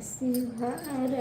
शिवहर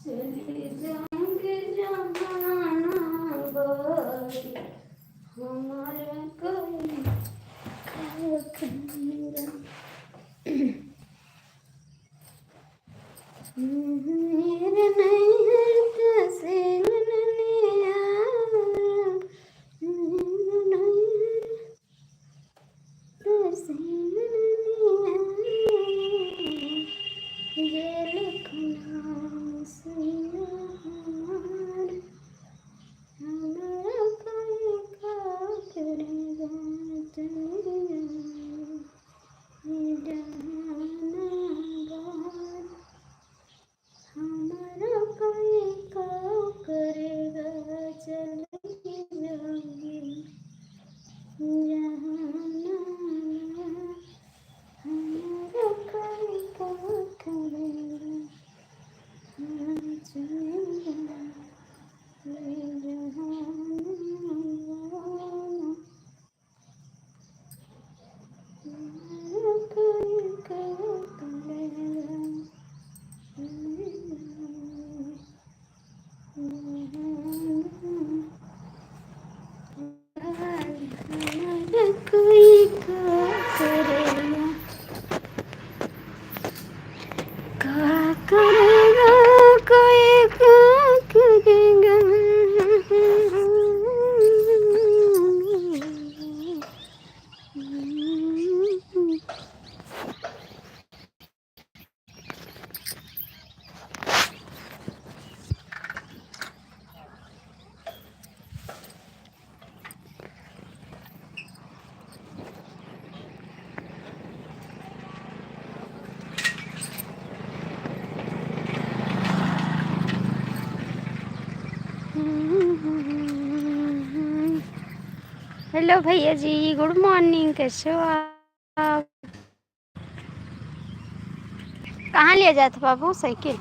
चली जाऊंगी जमाना बोली हमारा कोई खैरा मेरे नैहर का सिमरनिया मेरे नैहर का सिमरनिया ये लिखना सुना हमारा कोई का करेगा तेरा ये जहाना बार हमारा कोई का करेगा चली जाऊंगी जहाना हमारा कोई का करेगा चली जाऊंगी जहाना हमारा कोई का करेगा कोई का करेगा कोई का करेगा हेलो भैया जी, गुड मॉर्निंग। कैसे हो आप? कहाँ लिया जाता बाबू साइकिल?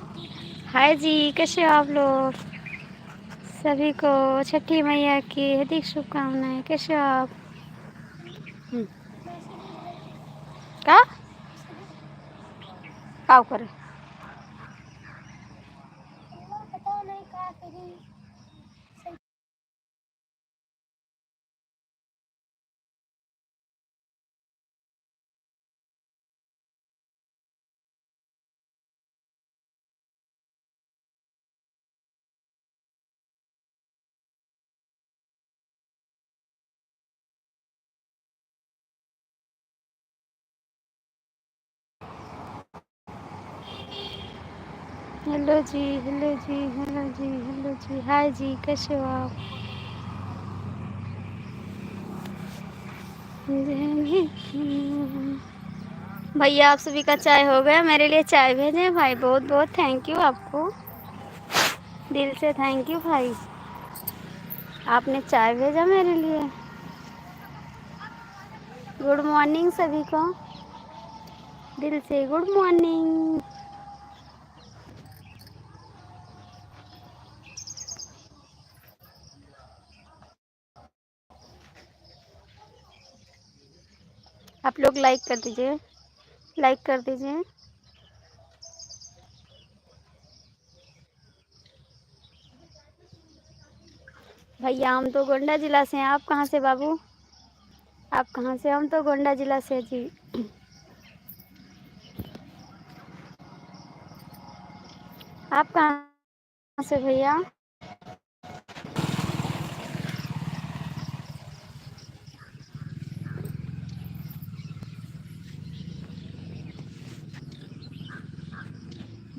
हाय जी, कैसे हो आप लोग? सभी को छठी मैया की हार्दिक शुभकामनाएं। कैसे हो आप? का काव करे हेलो जी, हेलो जी, हेलो जी, हेलो जी, हाय जी, कैसे हो आप? भैया आप सभी का चाय हो गया? मेरे लिए चाय भेजें भाई। बहुत बहुत थैंक यू आपको, दिल से थैंक यू भाई, आपने चाय भेजा मेरे लिए। गुड मॉर्निंग सभी को, दिल से गुड मॉर्निंग। आप लोग लाइक कर दीजिए, लाइक कर दीजिए। भैया हम तो गोंडा जिला से हैं। आप कहाँ से बाबू? आप कहाँ से? हम तो गोंडा जिला से जी। आप कहाँ से भैया?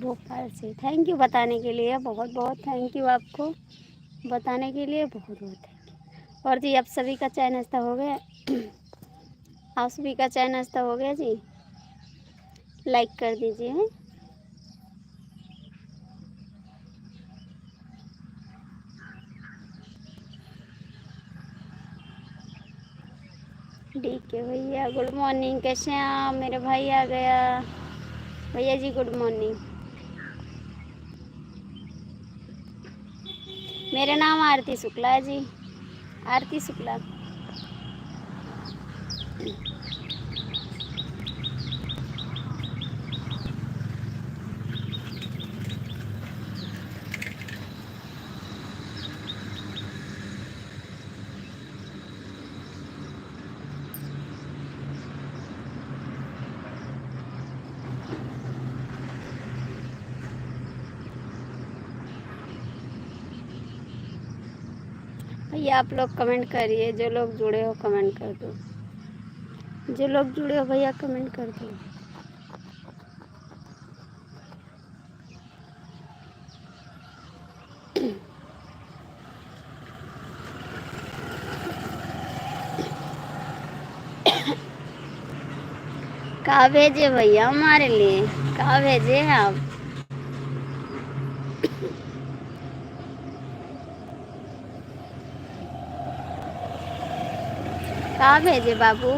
भोपाल से। थैंक यू बताने के लिए, बहुत बहुत थैंक यू आपको बताने के लिए, बहुत बहुत थैंक यू। और जी आप सभी का चाय नाश्ता हो गया? आप सभी का चाय नाश्ता हो गया जी? लाइक कर दीजिए। ठीक है भैया, गुड मॉर्निंग। कैसे हैं आप? मेरे भाई आ गया। भैया जी गुड मॉर्निंग। मेरा नाम आरती शुक्ला है जी, आरती शुक्ला। भैया आप लोग कमेंट करिए, जो लोग जुड़े हो कमेंट कर दो, जो लोग जुड़े हो भैया कमेंट कर दो। कहाँ भेजे भैया हमारे लिए? कहाँ भेजे हैं आप? कहाँ भेजे बाबू?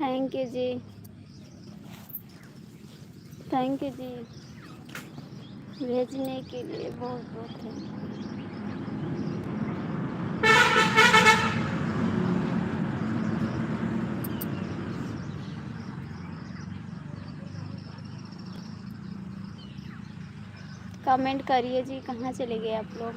थैंक यू जी, थैंक यू जी भेजने के लिए, बहुत बहुत थैंक यू। कमेंट करिए जी, कहाँ चले गए आप लोग?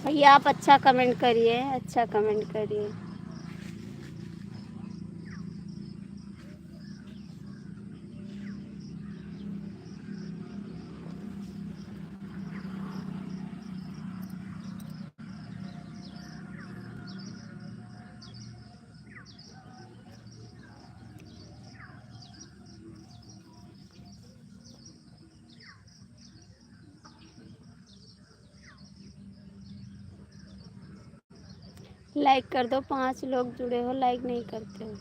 भैया आप अच्छा कमेंट करिए, अच्छा कमेंट करिए। लाइक कर दो, 5 लोग जुड़े हो, लाइक नहीं करते हो।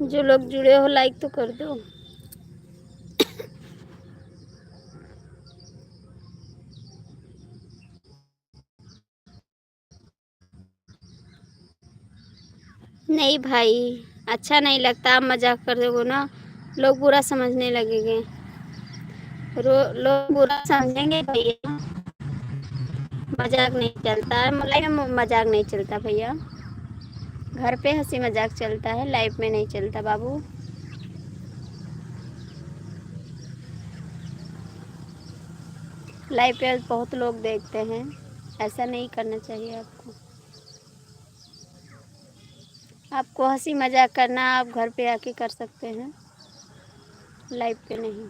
जो लोग जुड़े हो लाइक तो कर दो। नहीं भाई, अच्छा नहीं लगता, आप मजाक कर दोगे ना, लोग बुरा समझने लगेंगे। लोग बुरा समझेंगे भैया, मजाक नहीं चलता है, लाइफ में मजाक नहीं चलता भैया। घर पे हंसी मजाक चलता है, लाइफ में नहीं चलता बाबू। लाइफ पे बहुत लोग देखते हैं, ऐसा नहीं करना चाहिए आपको। आपको हंसी मजाक करना आप घर पे आके कर सकते हैं, लाइफ पे नहीं।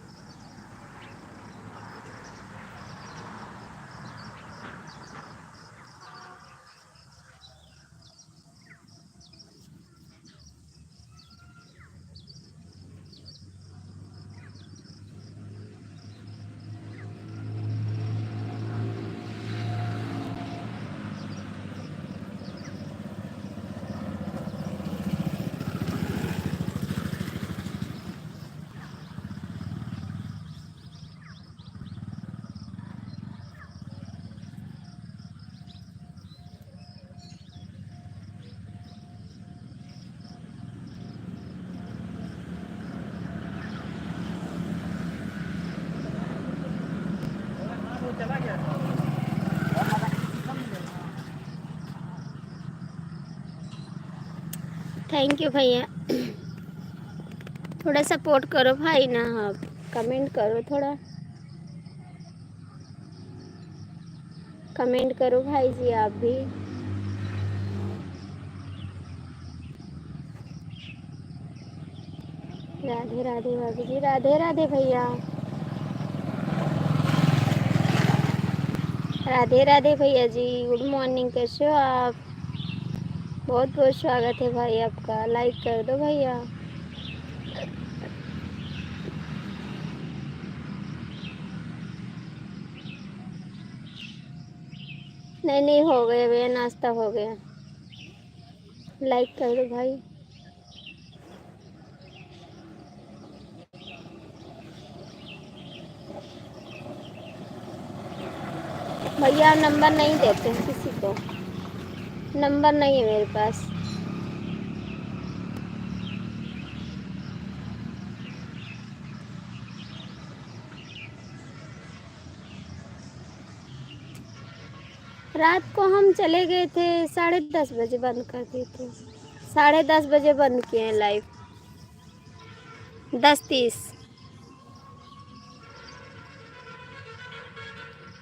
थैंक यू भैया। थोड़ा सपोर्ट करो भाई ना, आप कमेंट करो, थोड़ा कमेंट करो भाई जी आप भी। राधे राधे भाभी जी, राधे राधे भैया, राधे राधे भैया जी, गुड मॉर्निंग, कैसे हो आप? बहुत बहुत स्वागत है भाई आपका, लाइक कर दो भैया। नहीं नहीं, हो गया भैया, नाश्ता हो गया। लाइक कर दो भाई। भैया नंबर नहीं देते हैं किसी को, नंबर नहीं है मेरे पास। रात को हम चले गए थे, 10:30 बजे बंद कर दिए थे। 10:30 बजे बंद किए हैं लाइव। 10:30,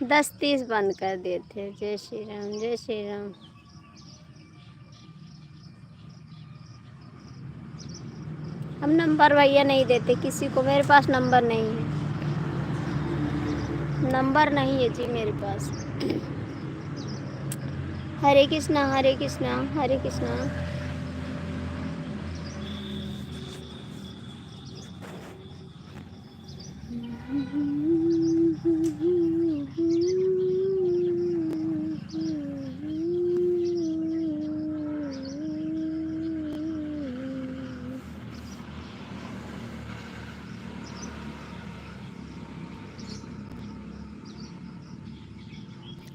10:30 बंद कर दिए थे। जय श्री राम, जय श्री राम। हम नंबर भैया नहीं देते किसी को, मेरे पास नंबर नहीं है, नंबर नहीं है जी मेरे पास। हरे कृष्णा, हरे कृष्णा, हरे कृष्णा।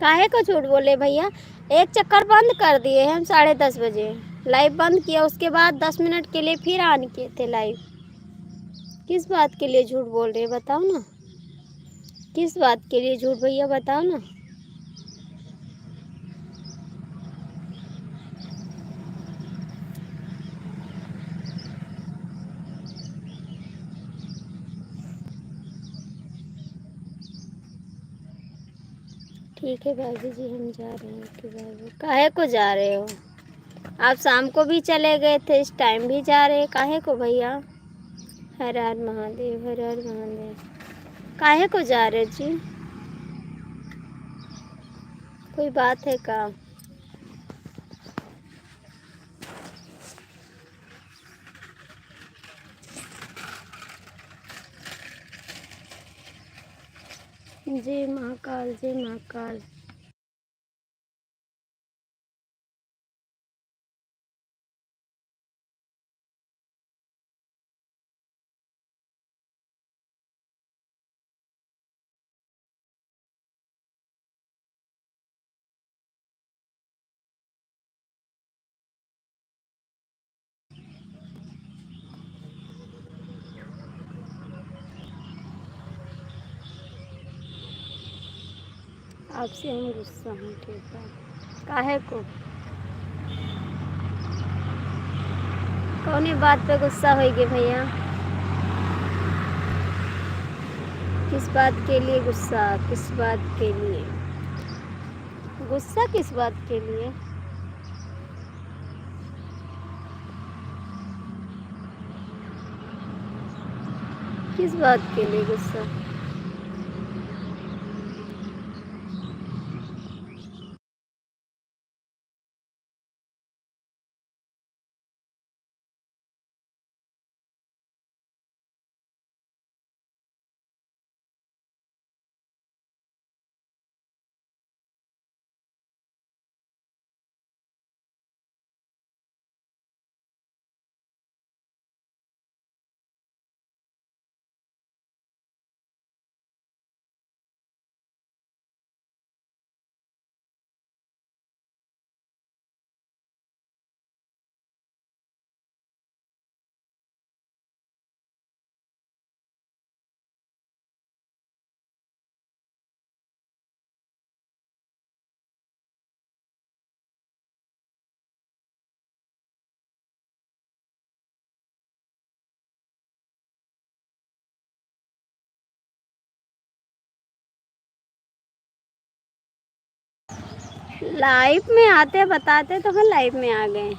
काहे को झूठ बोले भैया? एक चक्कर बंद कर दिए हम 10:30 बजे, लाइव बंद किया, उसके बाद 10 मिनट के लिए फिर ऑन किए थे लाइव। किस बात के लिए झूठ बोल रहे हैं बताओ ना, किस बात के लिए झूठ भैया बताओ ना। ठीक है भाभी जी, हम जा रहे हैं कि भाभी? काहे को जा रहे हो? आप शाम को भी चले गए थे, इस टाइम भी जा रहे हैं, काहे को भैया? हर हर महादेव, हर हर महादेव। काहे को जा रहे जी? कोई बात है का? जय महाकाल, जय महाकाल। आपसे हम गुस्सा हैं, ठीक है? काहे को? कौन बात पे गुस्सा होइगे भैया? किस बात के लिए गुस्सा, किस बात के लिए गुस्सा, किस बात के लिए? किस बात के लिए गुस्सा? लाइव में आते बताते तो हम लाइव में आ गए।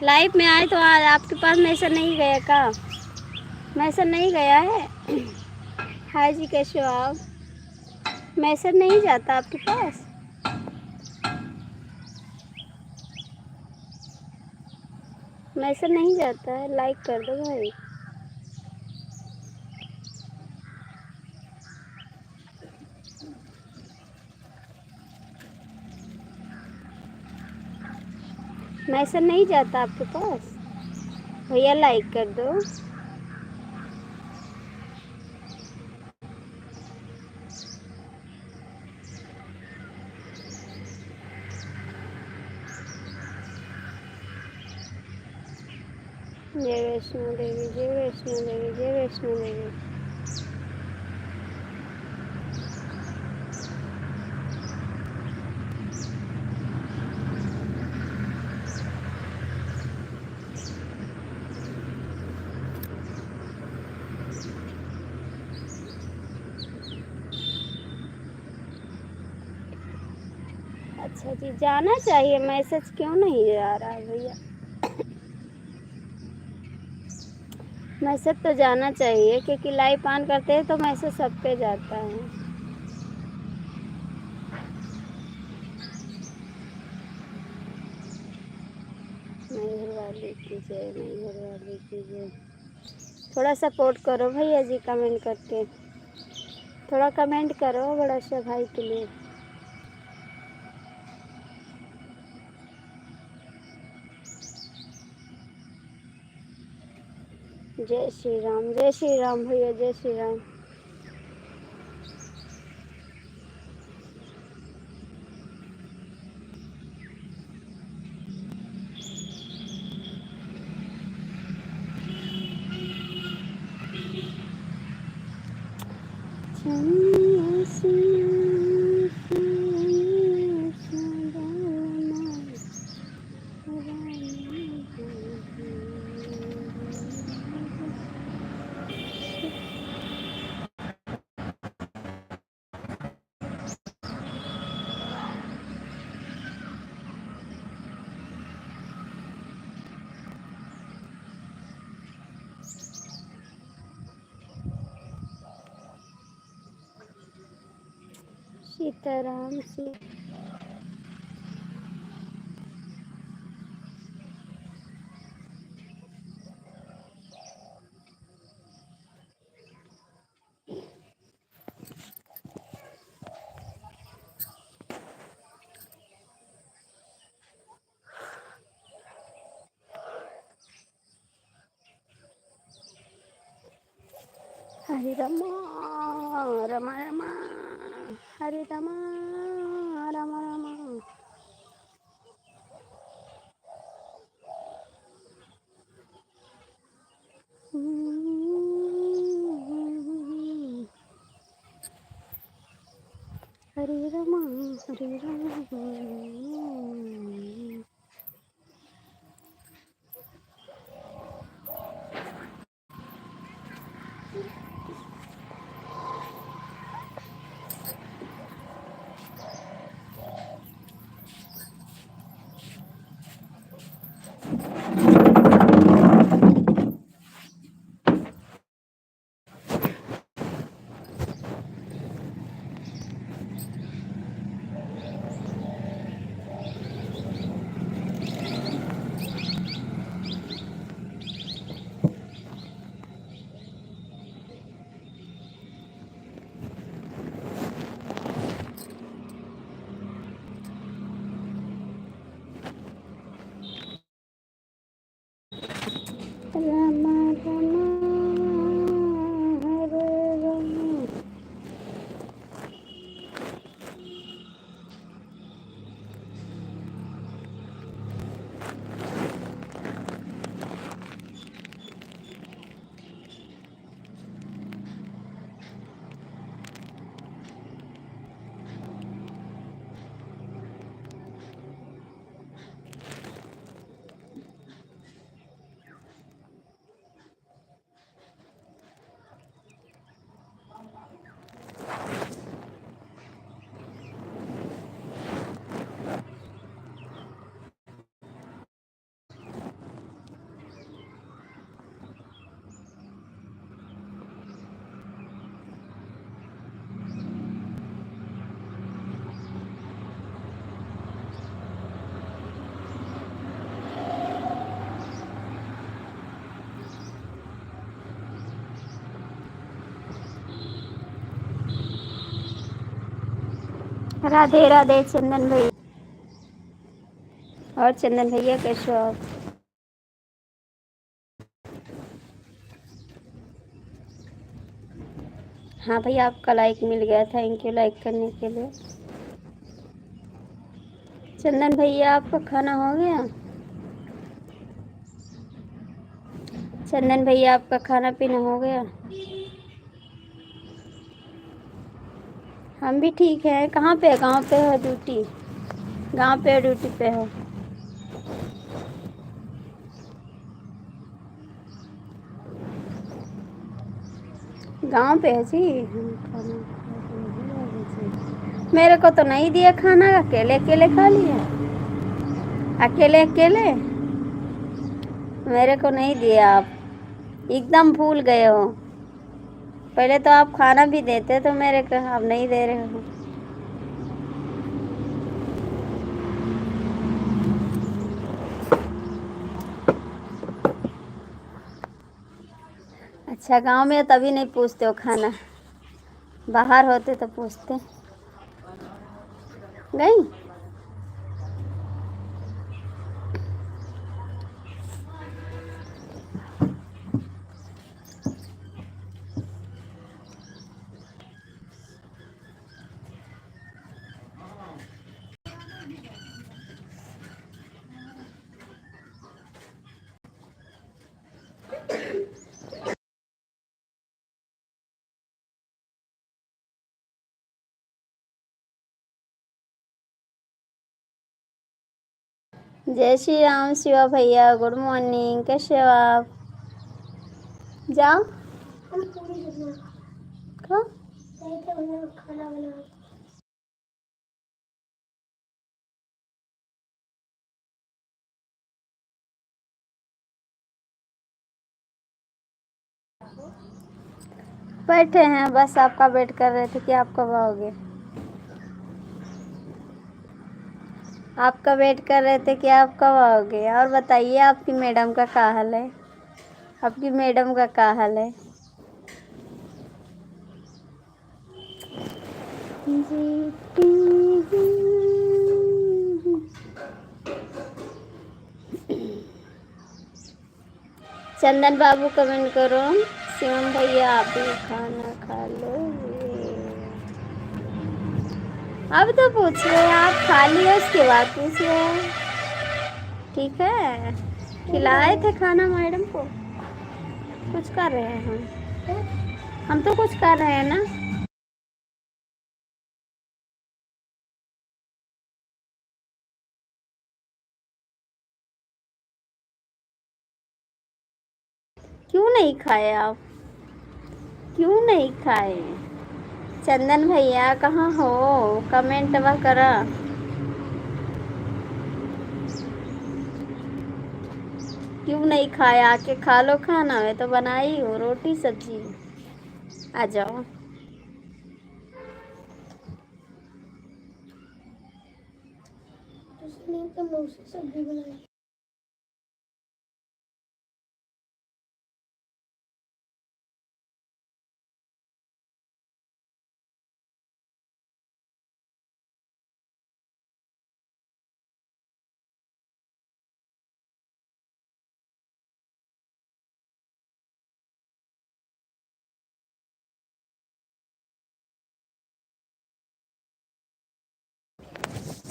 लाइव में आए तो आज आपके पास मैसेज नहीं गया का? मैसेज नहीं गया है? हाय जी, कैसे हो आप? मैसेज नहीं जाता आपके पास? मैसेज नहीं जाता है? लाइक कर दो भाई। मैसेज नहीं जाता आपके पास? भैया लाइक कर दो। जय वैष्णो देवी, जय वैष्णो देवी, जय वैष्णो देवी। अच्छा जी, जाना चाहिए। मैसेज क्यों नहीं जा रहा है भैया? मैसेज तो जाना चाहिए क्योंकि लाइव ऑन करते हैं तो मैसेज सब पे जाता है। मैहर वाली की जय, मैहर वाली की जय। थोड़ा सपोर्ट करो भैया जी, कमेंट करके। थोड़ा कमेंट करो बड़ा सा भाई के लिए। जय श्री राम, जय श्री राम भैया, जय श्री राम। सीताराम सी। हरे रमा रमा रमा, हरे रमा रमा रमा। हरे रमा, हरे रमा। रमा रमा, हरे रमा। राधे राधे चंदन भैया। और चंदन भैया कैसे हो आप? हाँ भैया आपका लाइक मिल गया, थैंक यू लाइक करने के लिए। चंदन भैया आपका खाना हो गया? चंदन भैया आपका खाना पीना हो गया? हम भी ठीक है। कहाँ पे? गांव पे हो ड्यूटी? गांव पे ड्यूटी पे हो? गांव पे है जी। मेरे को तो नहीं दिया खाना, अकेले अकेले खा लिया। अकेले अकेले मेरे को नहीं दिया। आप एकदम भूल गए हो। पहले तो आप खाना भी देते तो मेरे को, आप नहीं दे रहे हो। अच्छा गांव में तभी नहीं पूछते हो खाना, बाहर होते तो पूछते। गई? जय श्री राम शिवा भैया, गुड मॉर्निंग, कैसे हो आप? जाओ। खाओ। खाना बनाओ। बैठे हैं, बस आपका वेट कर रहे थे कि आप कब आओगे। आपका वेट कर रहे थे कि आप कब आओगे। और बताइए आपकी मैडम का क्या हाल है? आपकी मैडम का क्या हाल है? चंदन बाबू कमेंट करो। शिवम भैया आप भी खाना खा लो। अब तो पूछ रहे हैं आप, खा लिए उसके बाद पूछ रहे हैं। ठीक है, खिलाए थे खाना मैडम को। कुछ कर रहे हैं हम तो कुछ कर रहे हैं ना। क्यों नहीं खाए आप? क्यों नहीं खाए? चंदन भैया कहाँ हो? कमेंट वह करा। क्यों नहीं खाया? आके खा लो खाना, मैं तो बनाई हूँ रोटी सब्जी। आ जाओ। तो सब्जी बनाई।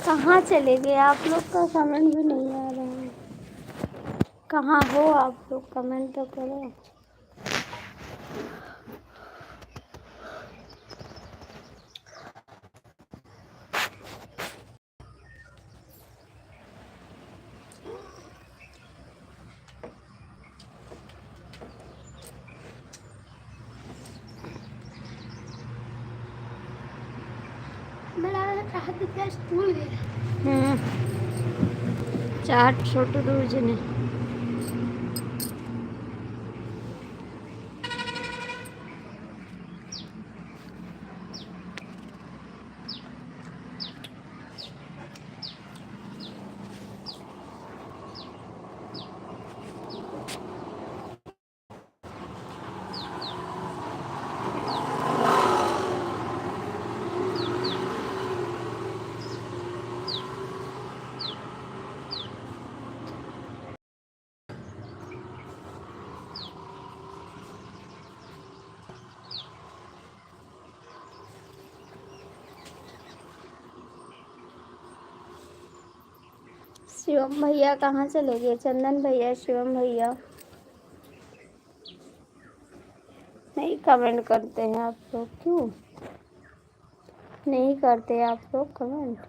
कहाँ चले गए आप लोग? का कमेंट भी नहीं आ रहा है। कहाँ हो आप लोग? कमेंट तो करो। चाट छोटू दूर जने। शिवम भैया कहाँ चले गए? चंदन भैया, शिवम भैया नहीं कमेंट करते हैं आप लोग, क्यों नहीं करते आप लोग कमेंट?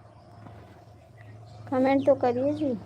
कमेंट तो करिए जी।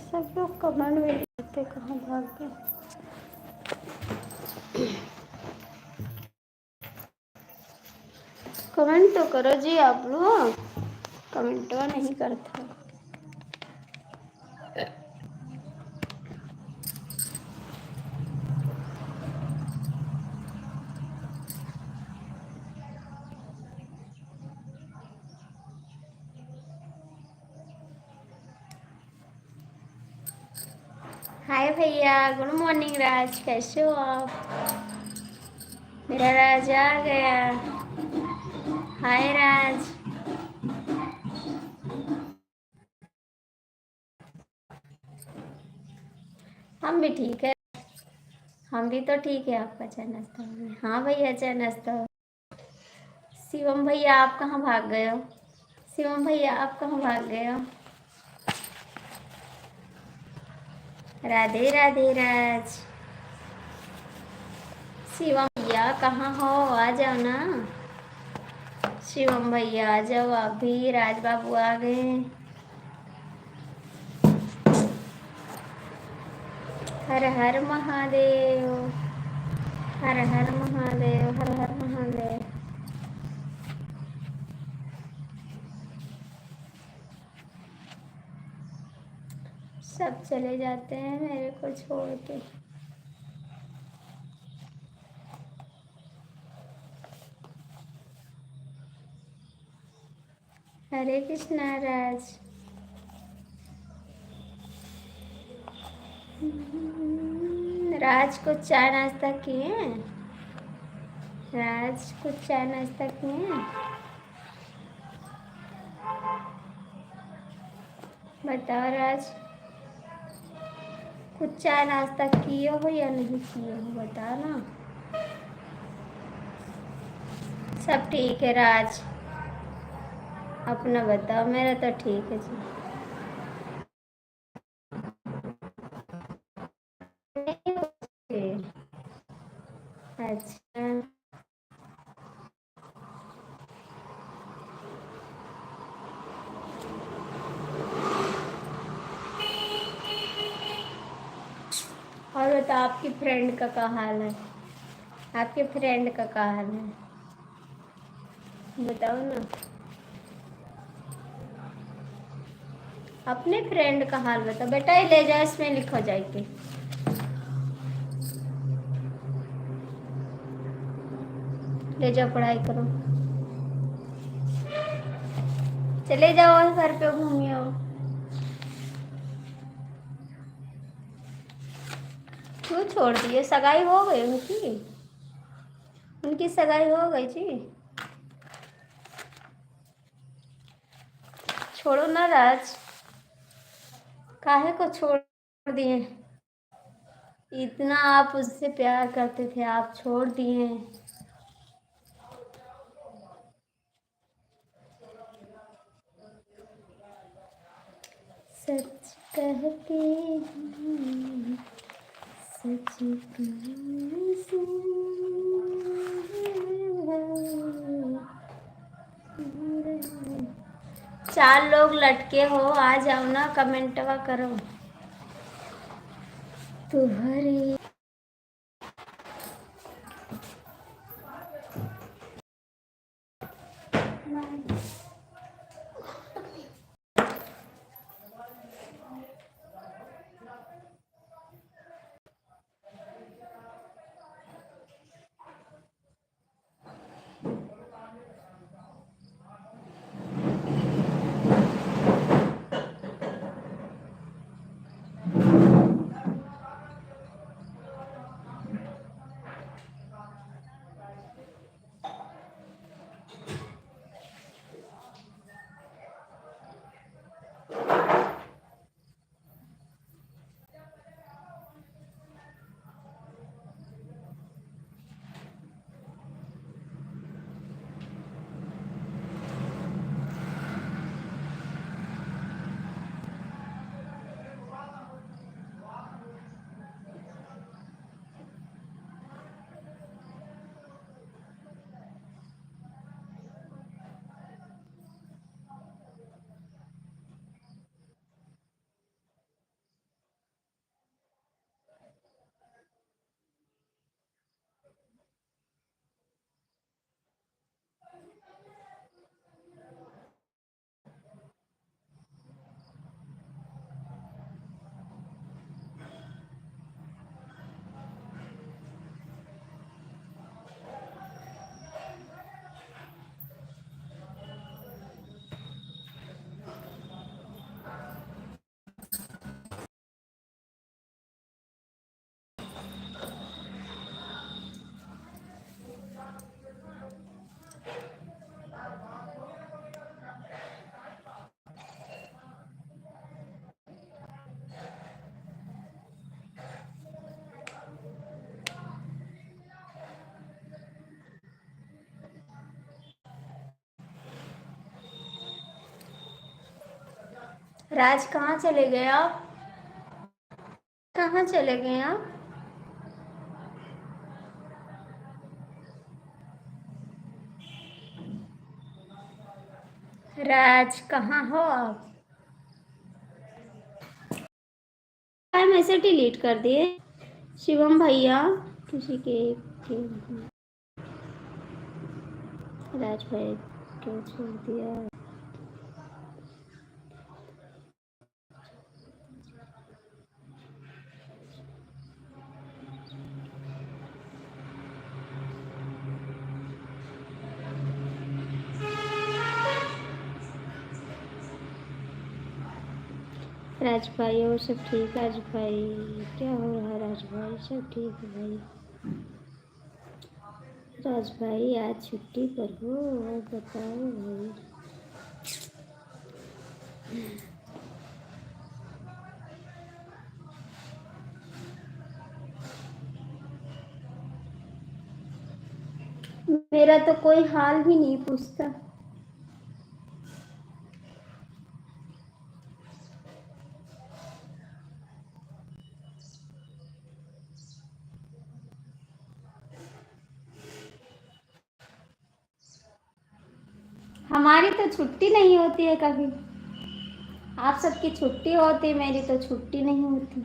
सब लोग कमेंट में करते, कहाँ भाग गए? कमेंट तो करो जी आप लोग, कमेंट तो नहीं करते। हाय भैया, गुड मॉर्निंग राज, कैसे हो आप? मेरा राज आ गया। हाय राज। हम भी ठीक है, हम भी तो ठीक है। आपका चाय नाश्ता हो गया? हाँ भैया, चाय नाश्ता हो। शिवम भैया आप कहाँ भाग गए हो? शिवम भैया आप कहाँ भाग गए हो? राधे राधे राज। शिवम भैया कहाँ हो? आ जाओ ना। शिवम भैया आ जाओ आप भी, राज बाबू आ गए। हर हर महादेव, हर हर महादेव, हर हर महादेव। सब चले जाते हैं मेरे को छोड़ के। हरे कृष्णा राज। राज कुछ चाय नाश्ता किए? राज कुछ चाय नाश्ता किए? बताओ राज, कुछ चाय नाश्ता किए हो या नहीं किए हो, बताओ ना। सब ठीक है राज, अपना बताओ। मेरा तो ठीक है जी। अच्छा, और बताओ आपकी फ्रेंड का क्या हाल है? आपके फ्रेंड का क्या हाल है, बताओ ना। अपने फ्रेंड का हाल बताओ बेटा। ये ले जाओ, इसमें लिखो जाके। ले जाओ, पढ़ाई करो। चले जाओ और घर पे घूमियो। क्यों छोड़ दिए? सगाई हो गई उनकी? उनकी सगाई हो गई जी। छोड़ो ना राज, काहे को छोड़ दिए? इतना आप उससे प्यार करते थे, आप छोड़ दिए। सच कहते हैं, सच कहने से चार लोग लटके हो, आ जाओ ना, कमेंटवा करो। तुम्हारी राज कहाँ चले गए आप? कहाँ चले गए आप? राज कहाँ हो आप? मैसेज डिलीट कर दिए शिवम भैया किसी के राज भाई क्यों छोड़ दिया? राज भाई और सब ठीक? राज भाई क्या हो रहा है? राज भाई सब ठीक है भाई? राज भाई आज छुट्टी पर हो और बताओ भाई। मेरा तो कोई हाल भी नहीं पूछता। हमारी तो छुट्टी नहीं होती है कभी। आप सबकी छुट्टी होती, मेरी तो छुट्टी नहीं होती।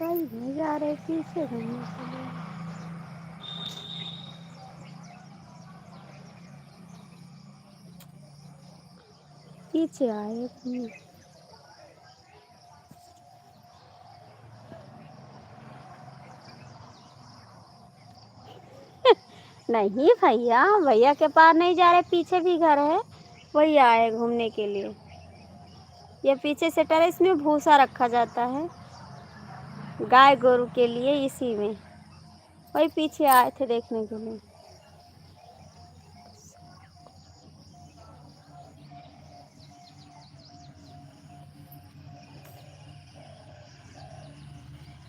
कहीं नहीं जा रहे पीछे घूमने के लिए। पीछे आए अपने। नहीं भैया, भैया के पास नहीं जा रहे, पीछे भी घर है, वही आए घूमने के लिए। ये पीछे से टेरेस में भूसा रखा जाता है गाय गोरू के लिए, इसी में वही पीछे आए थे देखने के लिए।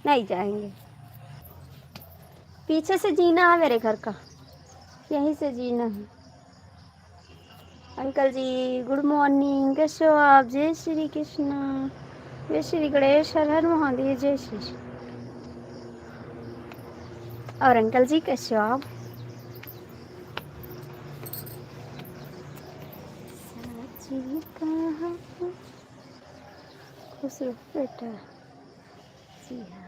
नहीं जाएंगे, पीछे से जीना है मेरे घर का, यहीं से जीना है। अंकल जी गुड मॉर्निंग, कैसे हो आप? जय श्री कृष्ण, जय श्री गणेश, हर हर महादेव, जय श्री। और अंकल जी कैसे हो आप? साची कहाँ खुश रहो बेटा। जी हाँ।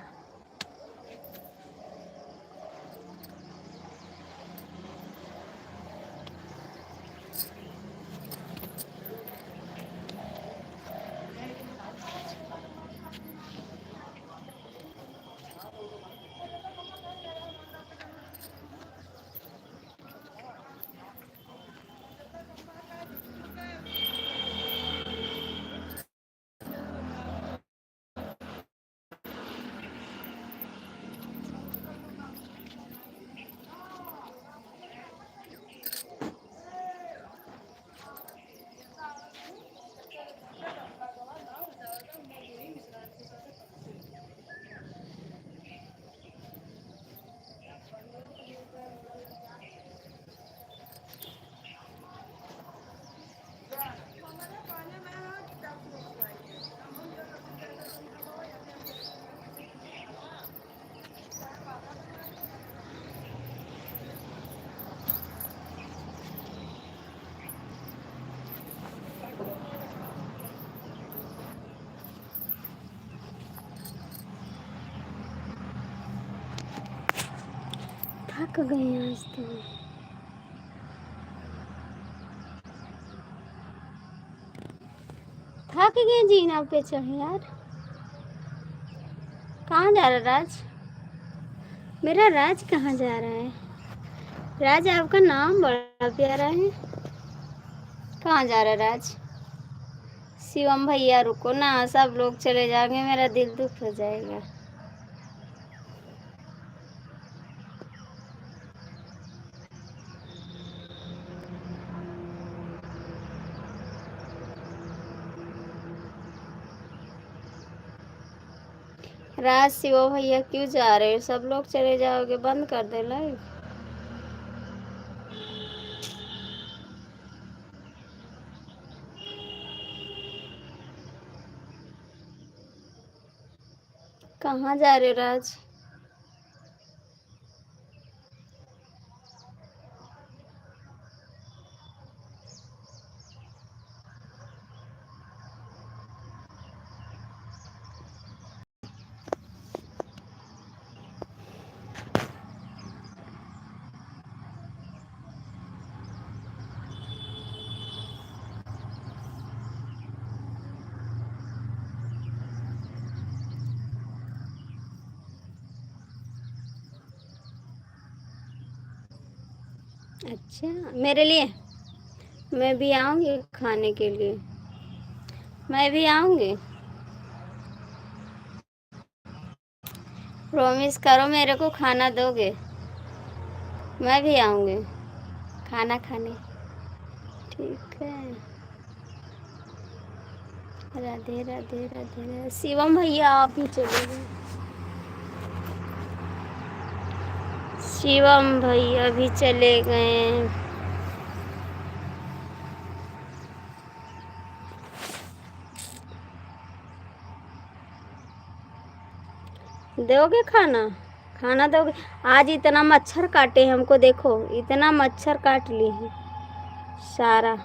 थक गए आज तो। थक गए जीना पे चढ़े यार। कहाँ जा रहा राज? मेरा राज कहाँ जा रहा है? राज आपका नाम बड़ा प्यारा है। कहाँ जा रहा राज? शिवम भैया रुको ना, सब लोग चले जाएंगे, मेरा दिल दुख हो जाएगा। राज शिवम भैया क्यों जा रहे हो? सब लोग चले जाओगे, बंद कर दे लाइव। कहाँ जा रहे हो राज? अच्छा, मेरे लिए? मैं भी आऊँगी खाने के लिए। मैं भी आऊँगी। प्रॉमिस करो मेरे को खाना दोगे? मैं भी आऊँगी खाना खाने। ठीक है। राधे राधे राधे राधे। शिवम भैया आप ही चले गए। शिवम भैया भी चले गए। दोगे खाना? खाना दोगे? आज इतना मच्छर काटे हमको, देखो इतना मच्छर काट ली है सारा।